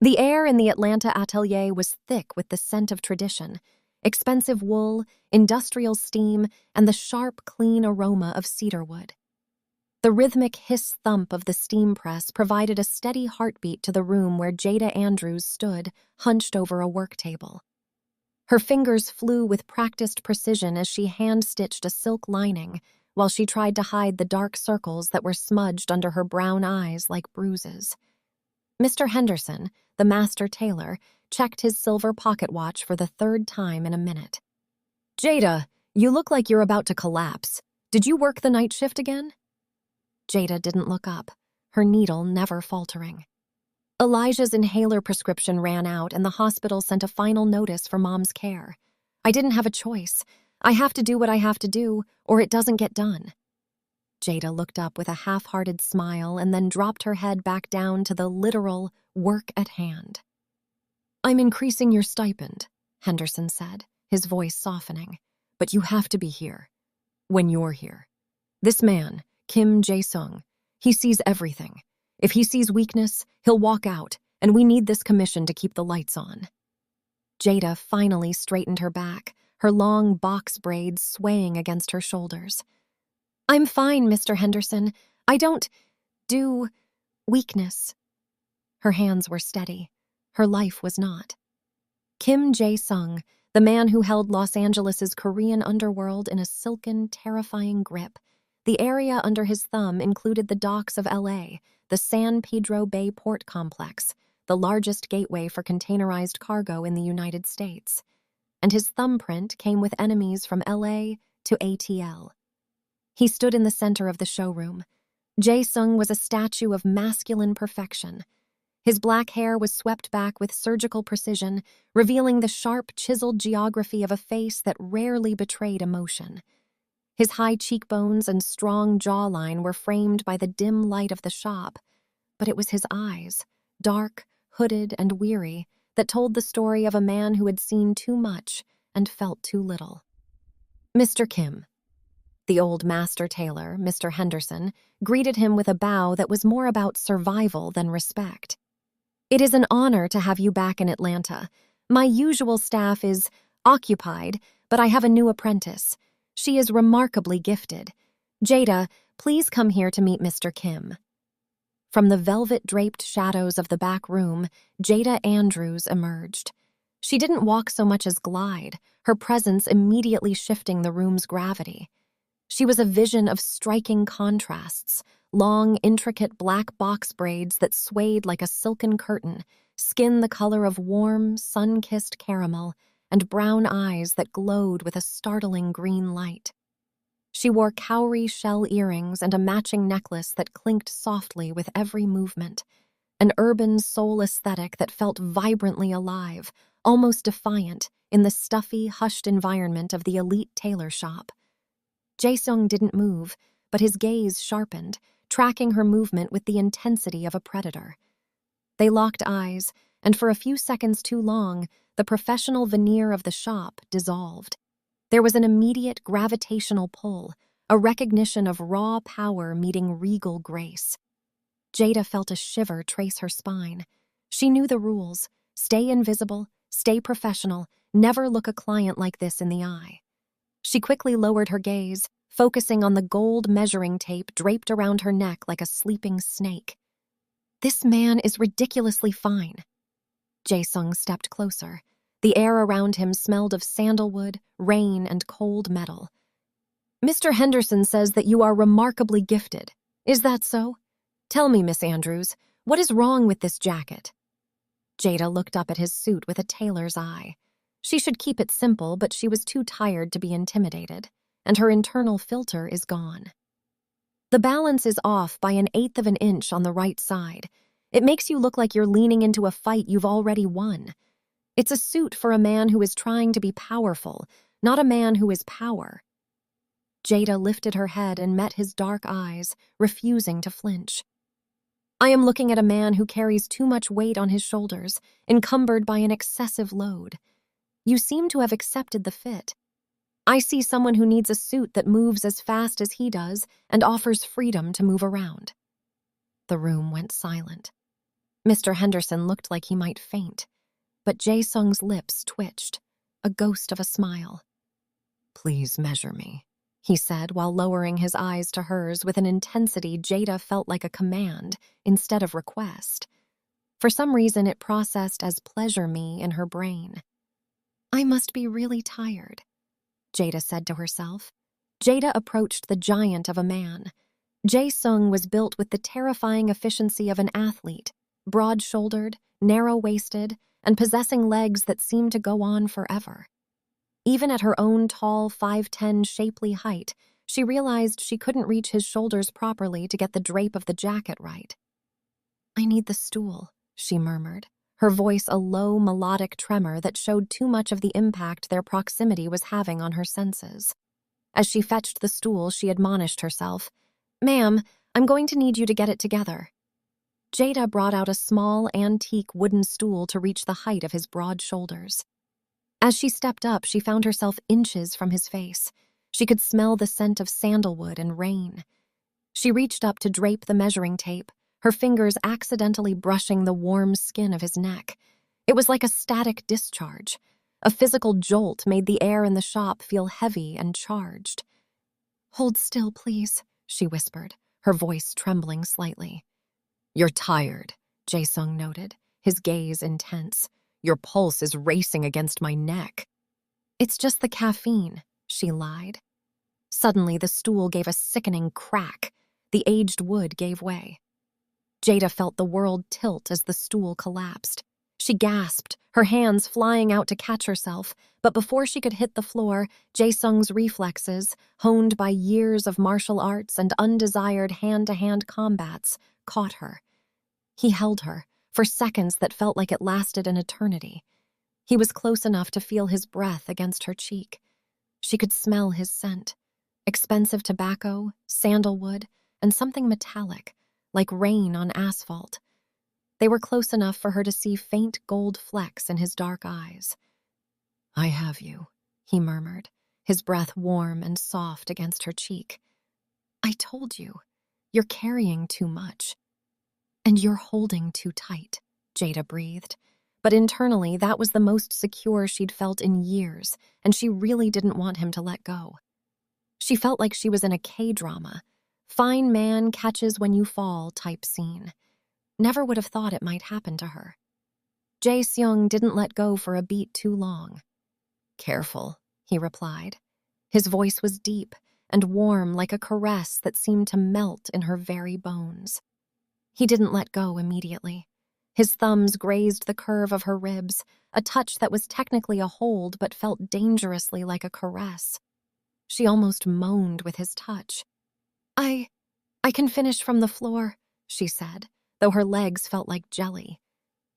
The air in the Atlanta atelier was thick with the scent of tradition, expensive wool, industrial steam, and the sharp, clean aroma of cedarwood. The rhythmic hiss-thump of the steam press provided a steady heartbeat to the room where Jada Andrews stood, hunched over a work table. Her fingers flew with practiced precision as she hand-stitched a silk lining, while she tried to hide the dark circles that were smudged under her brown eyes like bruises. Mr. Henderson, the master tailor, checked his silver pocket watch for the third time in a minute. "Jada, you look like you're about to collapse. Did you work the night shift again?" Jada didn't look up, her needle never faltering. Elijah's inhaler prescription ran out and the hospital sent a final notice for Mom's care. "I didn't have a choice. I have to do what I have to do, or it doesn't get done." Jada looked up with a half-hearted smile and then dropped her head back down to the literal work at hand. "I'm increasing your stipend," Henderson said, his voice softening, "but you have to be here. When you're here. This man, Kim Jae-sung, he sees everything. If he sees weakness, he'll walk out, and we need this commission to keep the lights on." Jada finally straightened her back, her long box braids swaying against her shoulders. "I'm fine, Mr. Henderson. I don't do weakness." Her hands were steady. Her life was not. Kim Jae-sung, the man who held Los Angeles's Korean underworld in a silken, terrifying grip. The area under his thumb included the docks of LA, the San Pedro Bay Port Complex, the largest gateway for containerized cargo in the United States. And his thumbprint came with enemies from LA to ATL. He stood in the center of the showroom. Jae-sung was a statue of masculine perfection. His black hair was swept back with surgical precision, revealing the sharp, chiseled geography of a face that rarely betrayed emotion. His high cheekbones and strong jawline were framed by the dim light of the shop, but it was his eyes, dark, hooded, and weary, that told the story of a man who had seen too much and felt too little. "Mr. Kim." The old master tailor, Mr. Henderson, greeted him with a bow that was more about survival than respect. "It is an honor to have you back in Atlanta. My usual staff is occupied, but I have a new apprentice. She is remarkably gifted. Jada, please come here to meet Mr. Kim." From the velvet-draped shadows of the back room, Jada Andrews emerged. She didn't walk so much as glide, her presence immediately shifting the room's gravity. She was a vision of striking contrasts, long, intricate black box braids that swayed like a silken curtain, skin the color of warm, sun-kissed caramel, and brown eyes that glowed with a startling green light. She wore cowrie shell earrings and a matching necklace that clinked softly with every movement, an urban soul aesthetic that felt vibrantly alive, almost defiant, in the stuffy, hushed environment of the elite tailor shop. Jae-sung didn't move, but his gaze sharpened, tracking her movement with the intensity of a predator. They locked eyes, and for a few seconds too long, the professional veneer of the shop dissolved. There was an immediate gravitational pull, a recognition of raw power meeting regal grace. Jada felt a shiver trace her spine. She knew the rules: stay invisible, stay professional, never look a client like this in the eye. She quickly lowered her gaze, focusing on the gold measuring tape draped around her neck like a sleeping snake. "This man is ridiculously fine." Jae-sung stepped closer. The air around him smelled of sandalwood, rain, and cold metal. "Mr. Henderson says that you are remarkably gifted. Is that so? Tell me, Miss Andrews, what is wrong with this jacket?" Jada looked up at his suit with a tailor's eye. She should keep it simple, but she was too tired to be intimidated, and her internal filter is gone. "The balance is off by 1/8 of an inch on the right side. It makes you look like you're leaning into a fight you've already won. It's a suit for a man who is trying to be powerful, not a man who is power." Jada lifted her head and met his dark eyes, refusing to flinch. "I am looking at a man who carries too much weight on his shoulders, encumbered by an excessive load. You seem to have accepted the fit. I see someone who needs a suit that moves as fast as he does and offers freedom to move around." The room went silent. Mr. Henderson looked like he might faint, but Jae-sung's lips twitched, a ghost of a smile. "Please measure me," he said while lowering his eyes to hers with an intensity Jada felt like a command instead of request. For some reason, it processed as pleasure me in her brain. "I must be really tired," Jada said to herself. Jada approached the giant of a man. Jae-sung was built with the terrifying efficiency of an athlete, broad-shouldered, narrow-waisted, and possessing legs that seemed to go on forever. Even at her own tall 5'10" shapely height, she realized she couldn't reach his shoulders properly to get the drape of the jacket right. "I need the stool," she murmured, her voice a low, melodic tremor that showed too much of the impact their proximity was having on her senses. As she fetched the stool, she admonished herself, "Ma'am, I'm going to need you to get it together." Jada brought out a small, antique wooden stool to reach the height of his broad shoulders. As she stepped up, she found herself inches from his face. She could smell the scent of sandalwood and rain. She reached up to drape the measuring tape, her fingers accidentally brushing the warm skin of his neck. It was like a static discharge. A physical jolt made the air in the shop feel heavy and charged. "Hold still, please," she whispered, her voice trembling slightly. "You're tired," Jae-sung noted, his gaze intense. "Your pulse is racing against my neck." "It's just the caffeine," she lied. Suddenly, the stool gave a sickening crack. The aged wood gave way. Jada felt the world tilt as the stool collapsed. She gasped, her hands flying out to catch herself, but before she could hit the floor, Jae-sung's reflexes, honed by years of martial arts and undesired hand-to-hand combats, caught her. He held her, for seconds that felt like it lasted an eternity. He was close enough to feel his breath against her cheek. She could smell his scent. Expensive tobacco, sandalwood, and something metallic, like rain on asphalt. They were close enough for her to see faint gold flecks in his dark eyes. "I have you," he murmured, his breath warm and soft against her cheek. "I told you, you're carrying too much." "And you're holding too tight," Jada breathed. But internally, that was the most secure she'd felt in years, and she really didn't want him to let go. She felt like she was in a K-drama, fine man catches when you fall type scene. Never would have thought it might happen to her. Jae-seung didn't let go for a beat too long. "Careful," he replied. His voice was deep and warm like a caress that seemed to melt in her very bones. He didn't let go immediately. His thumbs grazed the curve of her ribs, a touch that was technically a hold but felt dangerously like a caress. She almost moaned with his touch. I can finish from the floor," she said, though her legs felt like jelly.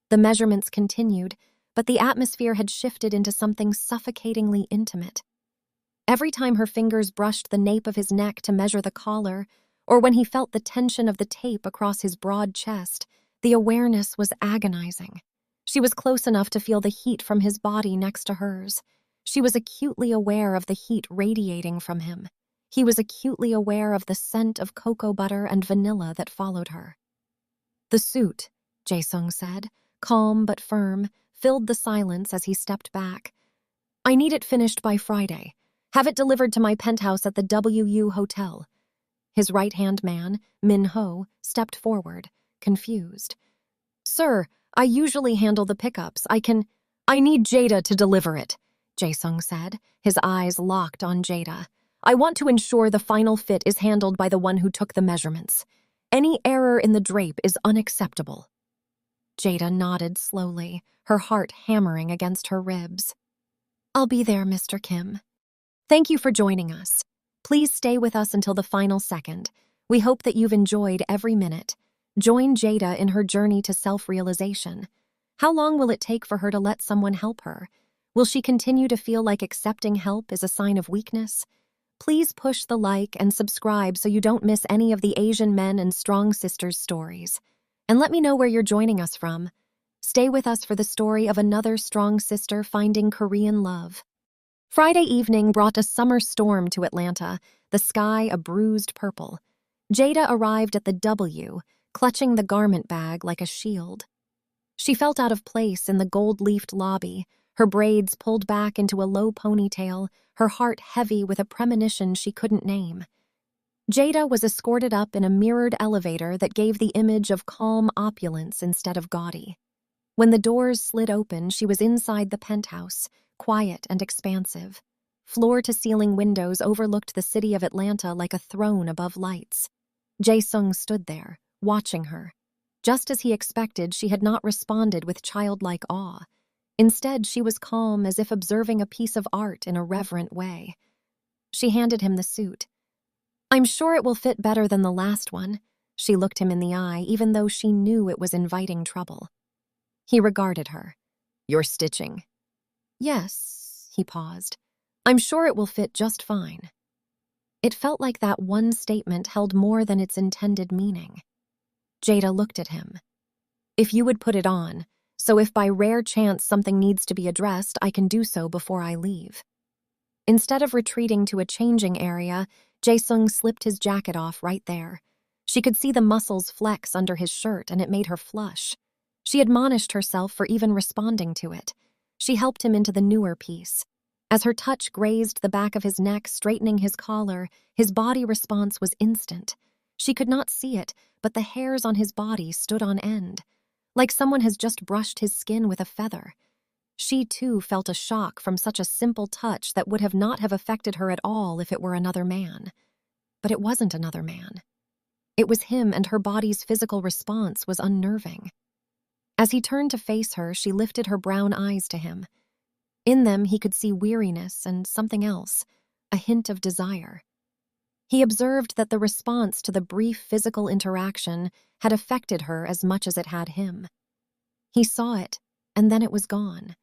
The measurements continued, but the atmosphere had shifted into something suffocatingly intimate. Every time her fingers brushed the nape of his neck to measure the collar, or when he felt the tension of the tape across his broad chest, the awareness was agonizing. She was close enough to feel the heat from his body next to hers. She was acutely aware of the heat radiating from him. He was acutely aware of the scent of cocoa butter and vanilla that followed her. "The suit," Jae-sung said, calm but firm, filled the silence as he stepped back. "I need it finished by Friday. Have it delivered to my penthouse at the WU Hotel." His right-hand man, Min Ho, stepped forward, confused. "Sir, I usually handle the pickups. I need Jada to deliver it," Jae-sung said, his eyes locked on Jada. "I want to ensure the final fit is handled by the one who took the measurements. Any error in the drape is unacceptable." Jada nodded slowly, her heart hammering against her ribs. "I'll be there, Mr. Kim. Thank you for joining us. Please stay with us until the final second. We hope that you've enjoyed every minute. Join Jada in her journey to self-realization. How long will it take for her to let someone help her? Will she continue to feel like accepting help is a sign of weakness? Please push the like and subscribe so you don't miss any of the Asian men and strong sisters stories. And let me know where you're joining us from. Stay with us for the story of another strong sister finding Korean love. Friday evening brought a summer storm to Atlanta, the sky a bruised purple. Jada arrived at the W, clutching the garment bag like a shield. She felt out of place in the gold-leafed lobby, her braids pulled back into a low ponytail, her heart heavy with a premonition she couldn't name. Jada was escorted up in a mirrored elevator that gave the image of calm opulence instead of gaudy. When the doors slid open, she was inside the penthouse, quiet and expansive. Floor-to-ceiling windows overlooked the city of Atlanta like a throne above lights. Jae-sung stood there, watching her. Just as he expected, she had not responded with childlike awe. Instead, she was calm, as if observing a piece of art in a reverent way. She handed him the suit. "I'm sure it will fit better than the last one." She looked him in the eye, even though she knew it was inviting trouble. He regarded her. "You're stitching." "Yes," he paused. "I'm sure it will fit just fine." It felt like that one statement held more than its intended meaning. Jada looked at him. "If you would put it on, so if by rare chance something needs to be addressed, I can do so before I leave." Instead of retreating to a changing area, Jae-sung slipped his jacket off right there. She could see the muscles flex under his shirt, and it made her flush. She admonished herself for even responding to it. She helped him into the newer piece. As her touch grazed the back of his neck, straightening his collar, his body response was instant. She could not see it, but the hairs on his body stood on end, like someone has just brushed his skin with a feather. She, too, felt a shock from such a simple touch that would not have affected her at all if it were another man. But it wasn't another man. It was him, and her body's physical response was unnerving. As he turned to face her, she lifted her brown eyes to him. In them, he could see weariness and something else, a hint of desire. He observed that the response to the brief physical interaction had affected her as much as it had him. He saw it, and then it was gone,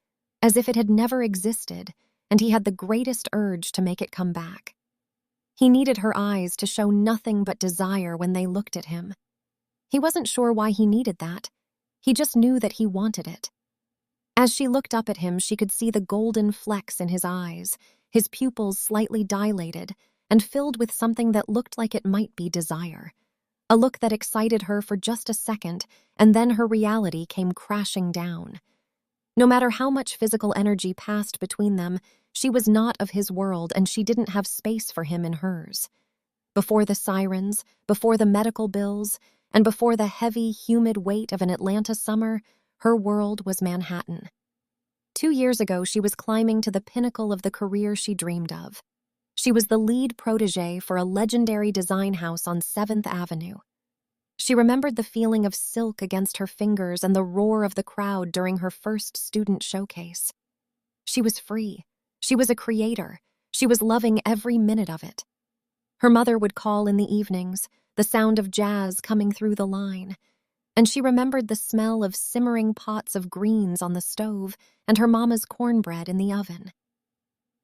as if it had never existed, and he had the greatest urge to make it come back. He needed her eyes to show nothing but desire when they looked at him. He wasn't sure why he needed that. He just knew that he wanted it. As she looked up at him, she could see the golden flecks in his eyes, his pupils slightly dilated and filled with something that looked like it might be desire. A look that excited her for just a second, and then her reality came crashing down. No matter how much physical energy passed between them, she was not of his world, and she didn't have space for him in hers. Before the sirens, before the medical bills, and before the heavy, humid weight of an Atlanta summer, her world was Manhattan. 2 years ago, she was climbing to the pinnacle of the career she dreamed of. She was the lead protégé for a legendary design house on 7th Avenue. She remembered the feeling of silk against her fingers and the roar of the crowd during her first student showcase. She was free. She was a creator. She was loving every minute of it. Her mother would call in the evenings, the sound of jazz coming through the line, and she remembered the smell of simmering pots of greens on the stove and her mama's cornbread in the oven.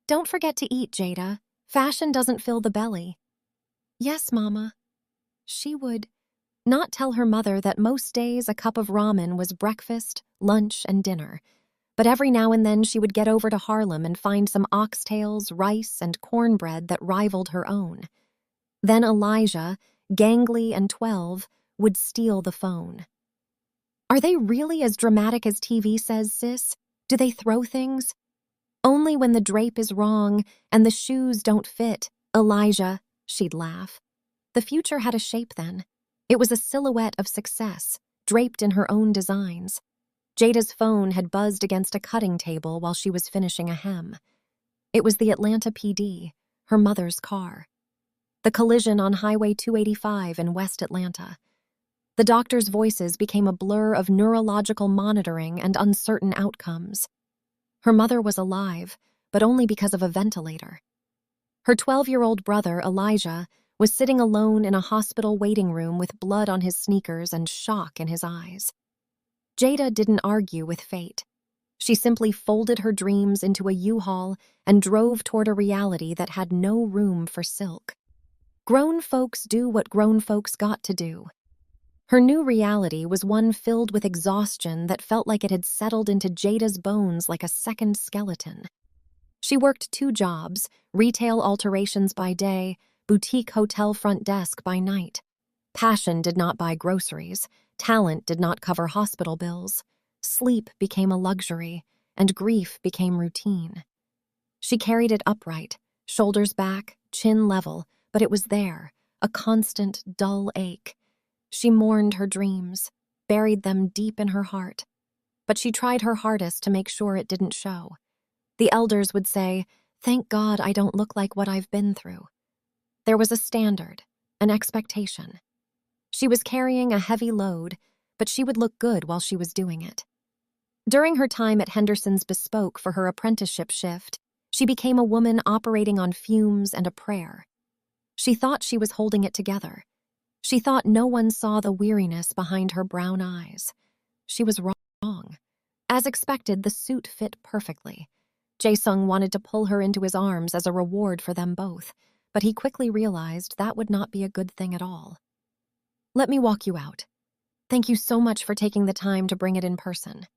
"Don't forget to eat, Jada. Fashion doesn't fill the belly." "Yes, Mama." She would not tell her mother that most days a cup of ramen was breakfast, lunch, and dinner, but every now and then she would get over to Harlem and find some oxtails, rice, and cornbread that rivaled her own. Then Elijah, gangly and 12, would steal the phone. "Are they really as dramatic as TV says, sis? Do they throw things?" "Only when the drape is wrong and the shoes don't fit, Elijah," she'd laugh. The future had a shape then. It was a silhouette of success, draped in her own designs. Jada's phone had buzzed against a cutting table while she was finishing a hem. It was the Atlanta PD, her mother's car. The collision on Highway 285 in West Atlanta. The doctors' voices became a blur of neurological monitoring and uncertain outcomes. Her mother was alive, but only because of a ventilator. Her 12-year-old brother, Elijah, was sitting alone in a hospital waiting room with blood on his sneakers and shock in his eyes. Jada didn't argue with fate. She simply folded her dreams into a U-Haul and drove toward a reality that had no room for silk. Grown folks do what grown folks got to do. Her new reality was one filled with exhaustion that felt like it had settled into Jada's bones like a second skeleton. She worked 2 jobs, retail alterations by day, boutique hotel front desk by night. Passion did not buy groceries. Talent did not cover hospital bills. Sleep became a luxury, and grief became routine. She carried it upright, shoulders back, chin level, but it was there, a constant, dull ache. She mourned her dreams, buried them deep in her heart, but she tried her hardest to make sure it didn't show. The elders would say, "Thank God I don't look like what I've been through." There was a standard, an expectation. She was carrying a heavy load, but she would look good while she was doing it. During her time at Henderson's Bespoke for her apprenticeship shift, she became a woman operating on fumes and a prayer. She thought she was holding it together. She thought no one saw the weariness behind her brown eyes. She was wrong. As expected, the suit fit perfectly. Jae-sung wanted to pull her into his arms as a reward for them both, but he quickly realized that would not be a good thing at all. "Let me walk you out. Thank you so much for taking the time to bring it in person."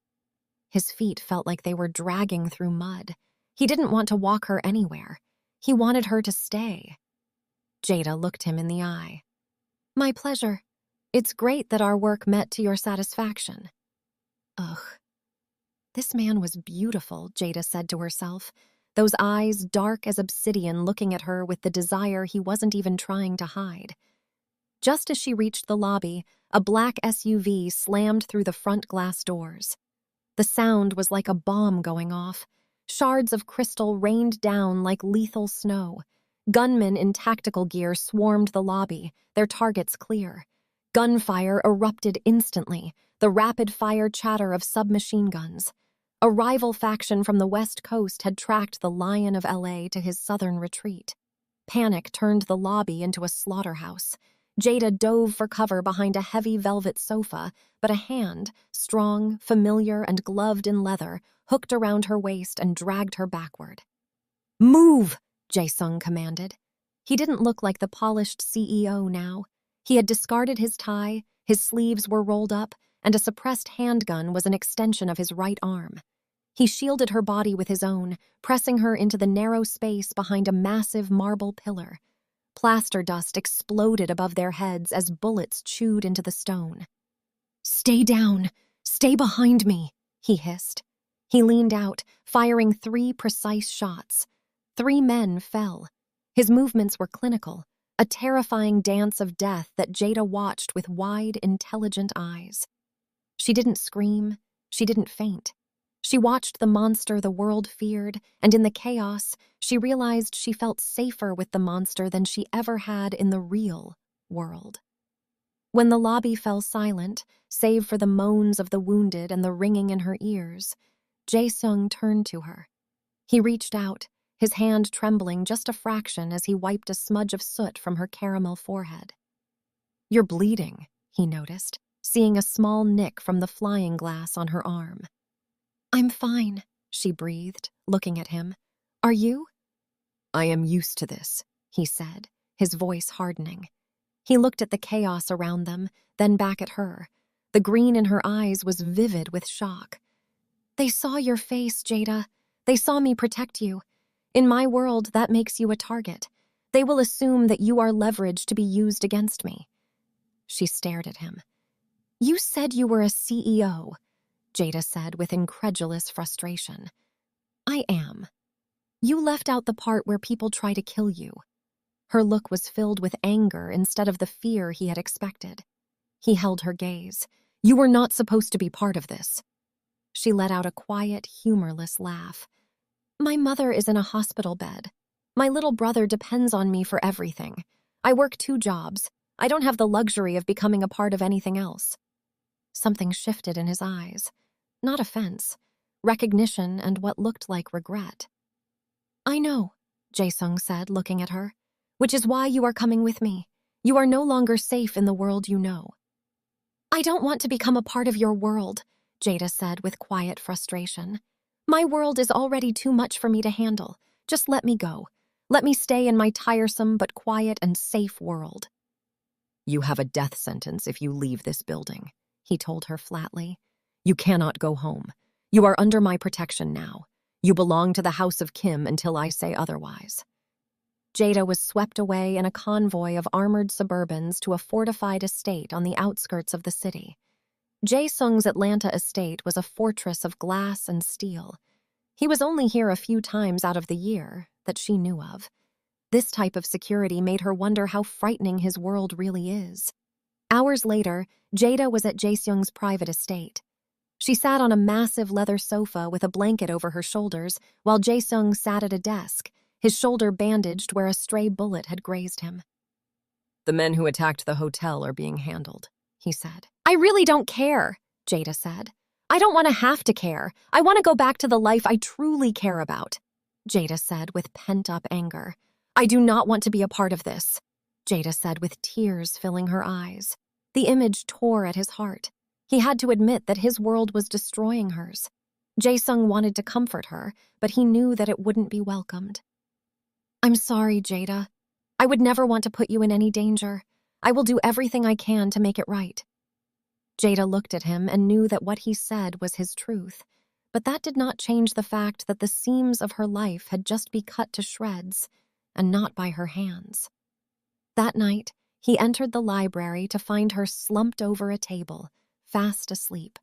His feet felt like they were dragging through mud. He didn't want to walk her anywhere. He wanted her to stay. Jada looked him in the eye. "My pleasure. It's great that our work met to your satisfaction." Ugh. This man was beautiful, Jada said to herself, those eyes dark as obsidian looking at her with the desire he wasn't even trying to hide. Just as she reached the lobby, a black SUV slammed through the front glass doors. The sound was like a bomb going off. Shards of crystal rained down like lethal snow. Gunmen in tactical gear swarmed the lobby, their targets clear. Gunfire erupted instantly, the rapid-fire chatter of submachine guns. A rival faction from the West Coast had tracked the Lion of LA to his southern retreat. Panic turned the lobby into a slaughterhouse. Jada dove for cover behind a heavy velvet sofa, but a hand, strong, familiar, and gloved in leather, hooked around her waist and dragged her backward. "Move!" Jae-sung commanded. He didn't look like the polished CEO now. He had discarded his tie, his sleeves were rolled up, and a suppressed handgun was an extension of his right arm. He shielded her body with his own, pressing her into the narrow space behind a massive marble pillar. Plaster dust exploded above their heads as bullets chewed into the stone. "Stay down! Stay behind me!" he hissed. He leaned out, firing 3 precise shots. 3 men fell. His movements were clinical, a terrifying dance of death that Jada watched with wide, intelligent eyes. She didn't scream. She didn't faint. She watched the monster the world feared, and in the chaos, she realized she felt safer with the monster than she ever had in the real world. When the lobby fell silent, save for the moans of the wounded and the ringing in her ears, Jae-sung turned to her. He reached out, his hand trembling just a fraction as he wiped a smudge of soot from her caramel forehead. "You're bleeding," he noticed, seeing a small nick from the flying glass on her arm. "I'm fine," she breathed, looking at him. "Are you?" "I am used to this," he said, his voice hardening. He looked at the chaos around them, then back at her. The green in her eyes was vivid with shock. "They saw your face, Jada. They saw me protect you. In my world, that makes you a target. They will assume that you are leverage to be used against me." She stared at him. "You said you were a CEO," Jada said with incredulous frustration. "I am. You left out the part where people try to kill you." Her look was filled with anger instead of the fear he had expected. He held her gaze. "You were not supposed to be part of this." She let out a quiet, humorless laugh. "My mother is in a hospital bed. My little brother depends on me for everything. I work 2 jobs. I don't have the luxury of becoming a part of anything else." Something shifted in his eyes. Not offense, recognition and what looked like regret. "I know," Jae-sung said, looking at her, "which is why you are coming with me. You are no longer safe in the world you know." "I don't want to become a part of your world," Jada said with quiet frustration. "My world is already too much for me to handle. Just let me go. Let me stay in my tiresome but quiet and safe world." "You have a death sentence if you leave this building," he told her flatly. "You cannot go home. You are under my protection now. You belong to the House of Kim until I say otherwise." Jada was swept away in a convoy of armored Suburbans to a fortified estate on the outskirts of the city. Jae-sung's Atlanta estate was a fortress of glass and steel. He was only here a few times out of the year that she knew of. This type of security made her wonder how frightening his world really is. Hours later, Jada was at Jae-sung's private estate. She sat on a massive leather sofa with a blanket over her shoulders while Jae-sung sat at a desk, his shoulder bandaged where a stray bullet had grazed him. "The men who attacked the hotel are being handled," he said. "I really don't care," Jada said. "I don't want to have to care. I want to go back to the life I truly care about," Jada said with pent-up anger. "I do not want to be a part of this," Jada said with tears filling her eyes. The image tore at his heart. He had to admit that his world was destroying hers. Jae-sung wanted to comfort her, but he knew that it wouldn't be welcomed. "I'm sorry, Jada. I would never want to put you in any danger. I will do everything I can to make it right." Jada looked at him and knew that what he said was his truth, but that did not change the fact that the seams of her life had just been cut to shreds, and not by her hands. That night, he entered the library to find her slumped over a table, fast asleep.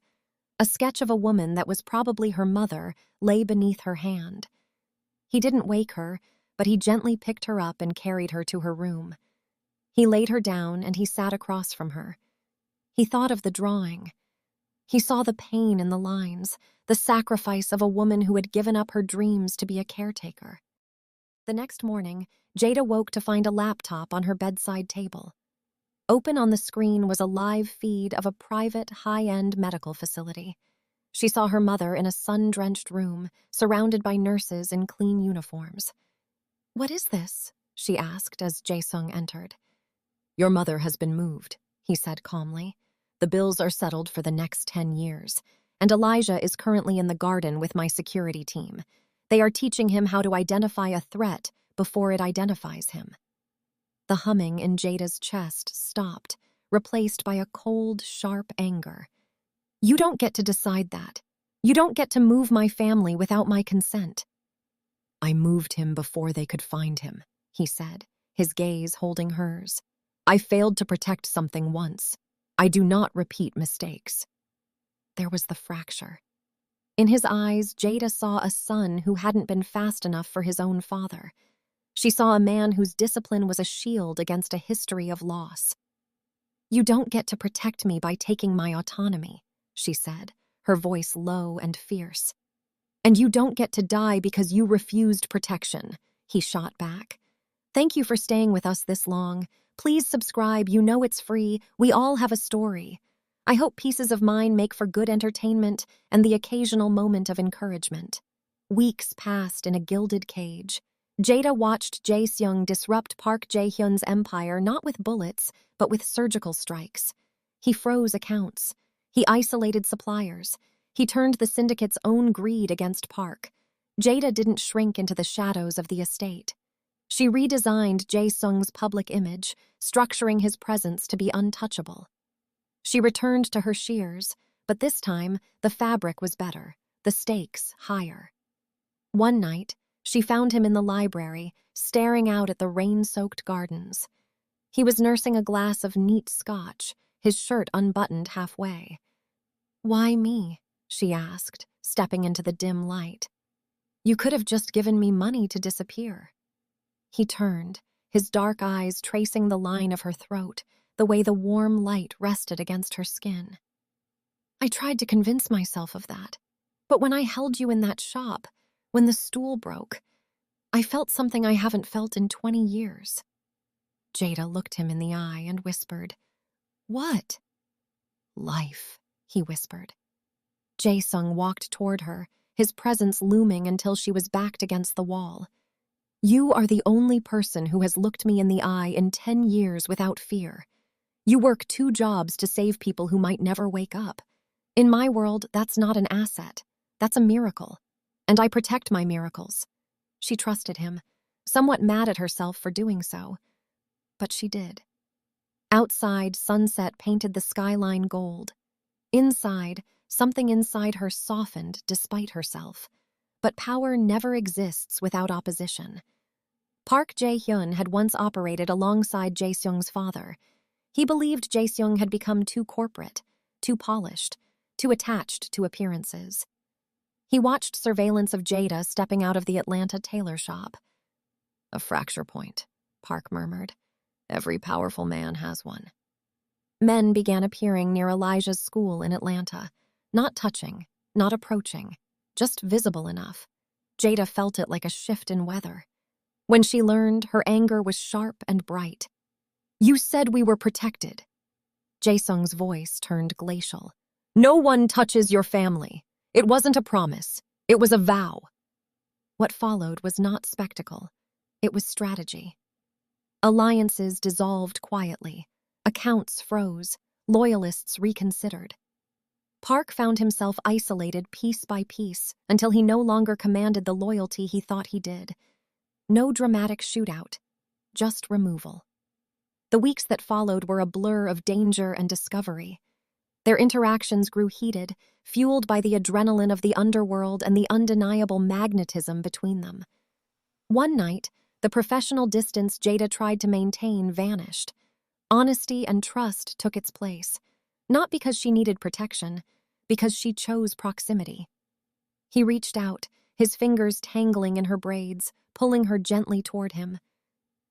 A sketch of a woman that was probably her mother lay beneath her hand. He didn't wake her, but he gently picked her up and carried her to her room. He laid her down and he sat across from her. He thought of the drawing. He saw the pain in the lines, the sacrifice of a woman who had given up her dreams to be a caretaker. The next morning, Jada woke to find a laptop on her bedside table. Open on the screen was a live feed of a private, high-end medical facility. She saw her mother in a sun-drenched room, surrounded by nurses in clean uniforms. "What is this?" she asked as Jae-sung entered. "Your mother has been moved," he said calmly. "The bills are settled for the next 10 years, and Elijah is currently in the garden with my security team. They are teaching him how to identify a threat before it identifies him." The humming in Jada's chest stopped, replaced by a cold, sharp anger. "You don't get to decide that. You don't get to move my family without my consent." "I moved him before they could find him," he said, his gaze holding hers. "I failed to protect something once. I do not repeat mistakes." There was the fracture. In his eyes, Jada saw a son who hadn't been fast enough for his own father. She saw a man whose discipline was a shield against a history of loss. "You don't get to protect me by taking my autonomy," she said, her voice low and fierce. "And you don't get to die because you refused protection," he shot back. "Thank you for staying with us this long. Please subscribe, you know it's free. We all have a story. I hope pieces of mine make for good entertainment and the occasional moment of encouragement." Weeks passed in a gilded cage. Jada watched Jae-sung disrupt Park Jae-hyun's empire not with bullets, but with surgical strikes. He froze accounts. He isolated suppliers. He turned the syndicate's own greed against Park. Jada didn't shrink into the shadows of the estate. She redesigned Jae-sung's public image, structuring his presence to be untouchable. She returned to her shears, but this time the fabric was better, the stakes higher. One night, she found him in the library, staring out at the rain-soaked gardens. He was nursing a glass of neat scotch, his shirt unbuttoned halfway. "Why me?" she asked, stepping into the dim light. "You could have just given me money to disappear." He turned, his dark eyes tracing the line of her throat, the way the warm light rested against her skin. "I tried to convince myself of that. But when I held you in that shop, when the stool broke, I felt something I haven't felt in 20 years. Jada looked him in the eye and whispered, "What?" "Life," he whispered. Jae-sung walked toward her, his presence looming until she was backed against the wall. "You are the only person who has looked me in the eye in 10 years without fear. You work 2 jobs to save people who might never wake up. In my world, that's not an asset. That's a miracle. And I protect my miracles." She trusted him, somewhat mad at herself for doing so. But she did. Outside, sunset painted the skyline gold. Inside, something inside her softened despite herself. But power never exists without opposition. Park Jae-hyun had once operated alongside Jae-sung's father. He believed Jae-sung had become too corporate. too polished, too attached to appearances. He watched surveillance of Jada stepping out of the Atlanta tailor shop. "A fracture point," Park murmured. "Every powerful man has one." Men began appearing near Elijah's school in Atlanta, not touching, not approaching, just visible enough. Jada felt it like a shift in weather. When she learned, her anger was sharp and bright. "You said we were protected." Jae-sung's voice turned glacial. "No one touches your family. It wasn't a promise. It was a vow." What followed was not spectacle. It was strategy. Alliances dissolved quietly. Accounts froze. Loyalists reconsidered. Park found himself isolated piece by piece until he no longer commanded the loyalty he thought he did. No dramatic shootout, just removal. The weeks that followed were a blur of danger and discovery. Their interactions grew heated, fueled by the adrenaline of the underworld and the undeniable magnetism between them. One night, the professional distance Jada tried to maintain vanished. Honesty and trust took its place, not because she needed protection, because she chose proximity. He reached out, his fingers tangling in her braids, pulling her gently toward him.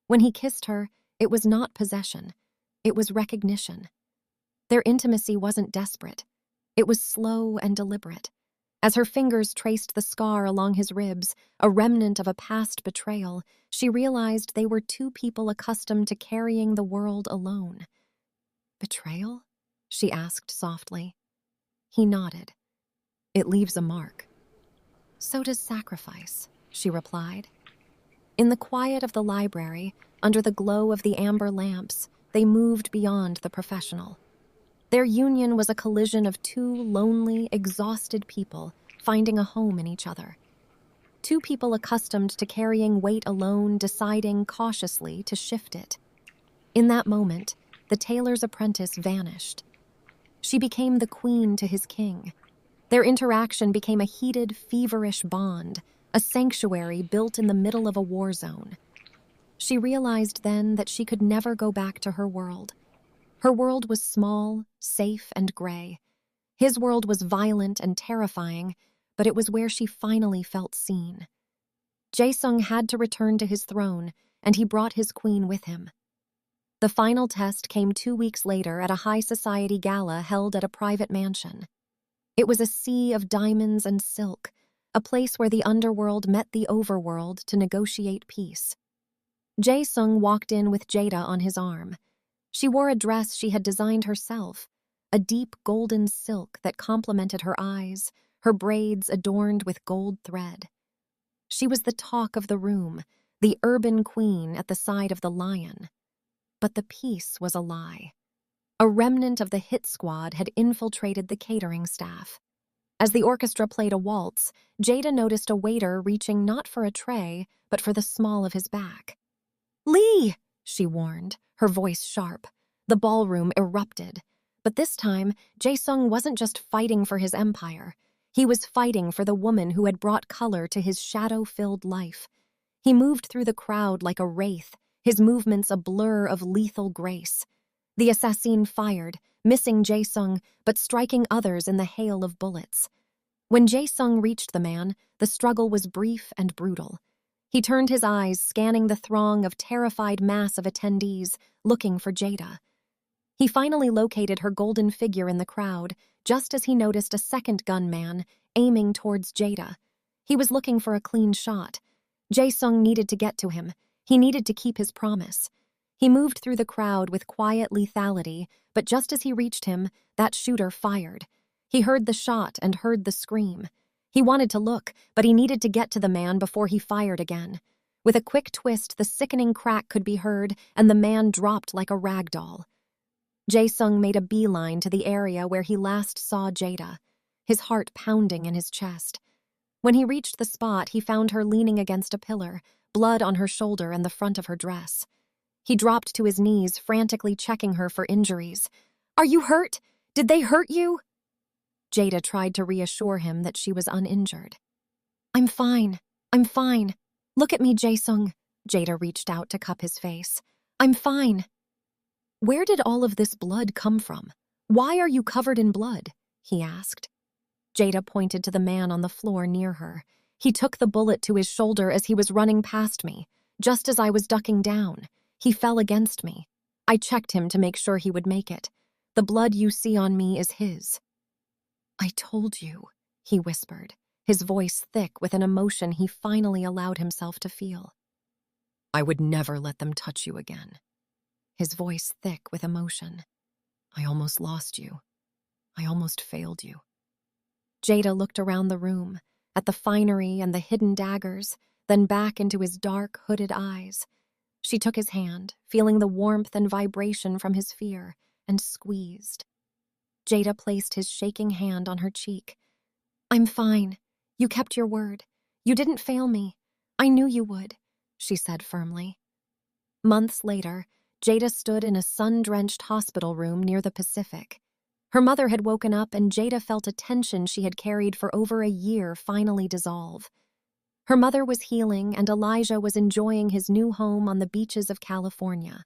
When he kissed her, it was not possession. It was recognition. Their intimacy wasn't desperate. It was slow and deliberate. As her fingers traced the scar along his ribs, a remnant of a past betrayal, she realized they were two people accustomed to carrying the world alone. "Betrayal?" she asked softly. He nodded. "It leaves a mark." "So does sacrifice," she replied. In the quiet of the library, under the glow of the amber lamps, they moved beyond the professional. Their union was a collision of two lonely, exhausted people finding a home in each other. Two people accustomed to carrying weight alone, deciding cautiously to shift it. In that moment, the tailor's apprentice vanished. She became the queen to his king. Their interaction became a heated, feverish bond, a sanctuary built in the middle of a war zone. She realized then that she could never go back to her world. Her world was small, safe, and gray. His world was violent and terrifying, but it was where she finally felt seen. Jae-sung had to return to his throne, and he brought his queen with him. The final test came 2 weeks later at a high society gala held at a private mansion. It was a sea of diamonds and silk, a place where the underworld met the overworld to negotiate peace. Jae-sung walked in with Jada on his arm. She wore a dress she had designed herself, a deep golden silk that complemented her eyes, her braids adorned with gold thread. She was the talk of the room, the urban queen at the side of the lion. But the piece was a lie. A remnant of the hit squad had infiltrated the catering staff. As the orchestra played a waltz, Jada noticed a waiter reaching not for a tray, but for the small of his back. "Lee!" she warned, her voice sharp. The ballroom erupted. But this time, Jae-sung wasn't just fighting for his empire. He was fighting for the woman who had brought color to his shadow-filled life. He moved through the crowd like a wraith, his movements a blur of lethal grace. The assassin fired, missing Jae-sung, but striking others in the hail of bullets. When Jae-sung reached the man, the struggle was brief and brutal. He turned his eyes, scanning the throng of terrified mass of attendees, looking for Jada. He finally located her golden figure in the crowd, just as he noticed a second gunman aiming towards Jada. He was looking for a clean shot. Jae-sung needed to get to him. He needed to keep his promise. He moved through the crowd with quiet lethality, but just as he reached him, that shooter fired. He heard the shot and heard the scream. He wanted to look, but he needed to get to the man before he fired again. With a quick twist, the sickening crack could be heard, and the man dropped like a rag doll. Jae-sung made a beeline to the area where he last saw Jada, his heart pounding in his chest. When he reached the spot, he found her leaning against a pillar, blood on her shoulder and the front of her dress. He dropped to his knees, frantically checking her for injuries. "Are you hurt? Did they hurt you?" Jada tried to reassure him that she was uninjured. I'm fine. Look at me, Jae-sung." Jada reached out to cup his face. "I'm fine." Where did all of this blood come from? "Why are you covered in blood?" he asked. Jada pointed to the man on the floor near her. "He took the bullet to his shoulder as he was running past me. Just as I was ducking down, he fell against me. I checked him to make sure he would make it. The blood you see on me is his." "I told you," he whispered, his voice thick with an emotion he finally allowed himself to feel. "I would never let them touch you again." His voice thick with emotion. "I almost lost you. I almost failed you." Jada looked around the room, at the finery and the hidden daggers, then back into his dark, hooded eyes. She took his hand, feeling the warmth and vibration from his fear, and squeezed. Jada placed his shaking hand on her cheek. "I'm fine. You kept your word. You didn't fail me. I knew you would," she said firmly. Months later, Jada stood in a sun-drenched hospital room near the Pacific. Her mother had woken up and Jada felt a tension she had carried for over a year finally dissolve. Her mother was healing and Elijah was enjoying his new home on the beaches of California.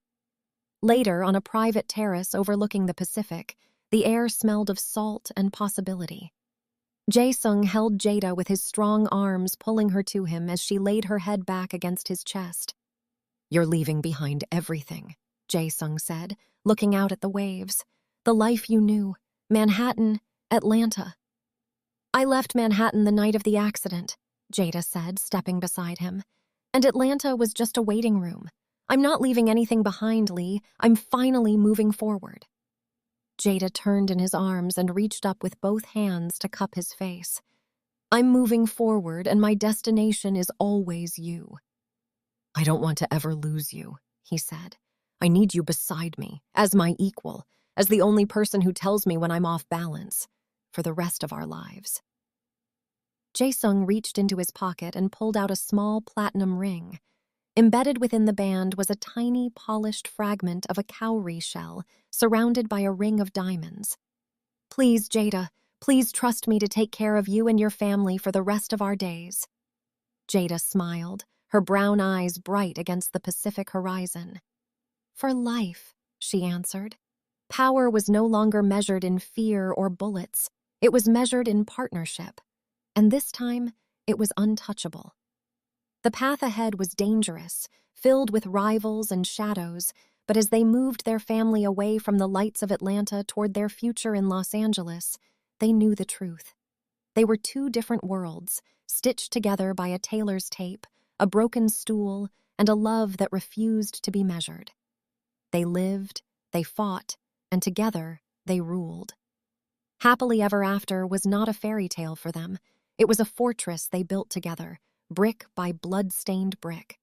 Later, on a private terrace overlooking the Pacific, the air smelled of salt and possibility. Jae-sung held Jada with his strong arms pulling her to him as she laid her head back against his chest. "You're leaving behind everything," Jae-sung said, looking out at the waves. "The life you knew. Manhattan, Atlanta." "I left Manhattan the night of the accident," Jada said, stepping beside him. "And Atlanta was just a waiting room. I'm not leaving anything behind, Lee. I'm finally moving forward." Jada turned in his arms and reached up with both hands to cup his face. "I'm moving forward, and my destination is always you." "I don't want to ever lose you," he said. "I need you beside me, as my equal, as the only person who tells me when I'm off balance, for the rest of our lives." Jae-sung reached into his pocket and pulled out a small platinum ring. Embedded within the band was a tiny, polished fragment of a cowrie shell surrounded by a ring of diamonds. "Please, Jada, please trust me to take care of you and your family for the rest of our days." Jada smiled, her brown eyes bright against the Pacific horizon. "For life," she answered. Power was no longer measured in fear or bullets. It was measured in partnership. And this time, it was untouchable. The path ahead was dangerous, filled with rivals and shadows, but as they moved their family away from the lights of Atlanta toward their future in Los Angeles, they knew the truth. They were two different worlds, stitched together by a tailor's tape, a broken stool, and a love that refused to be measured. They lived, they fought, and together they ruled. Happily Ever After was not a fairy tale for them. It was a fortress they built together, brick by blood-stained brick.